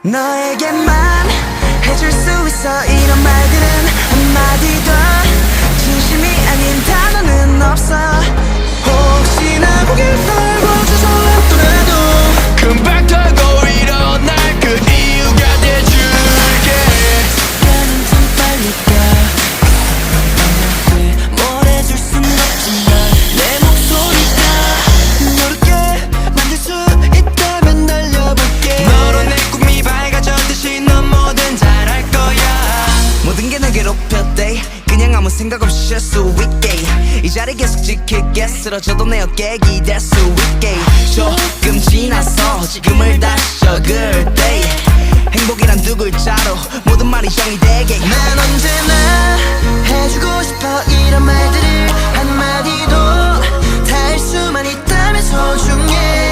너에게만 해줄 수 있어. 이런 말들은 한마디도 진심이 아닌 단어는 없어. 혹시나 고개 떨궈져 설렜더라도 금방 털고 일어날 그 이유가 돼줄게. 시간은 참 빨리 가. 뭘 해줄 순 없지만 내 목소리가 너롭게 만들 수 있다면 달려볼게. 너로 내 꿈이 밝아졌듯이 넌 뭐든 잘할 거야. 모든 게 날 괴롭혔대. 그냥 아무 생각 없이 쉴 수 있게 이 자리 계속 지킬게. 쓰러져도 내 어깨에 기댈 수 있게. 조금 지나서 지금을 다시 적을 때 행복이란 두 글자로 모든 말이 정의되게. 난 언제나 해주고 싶어. 이런 말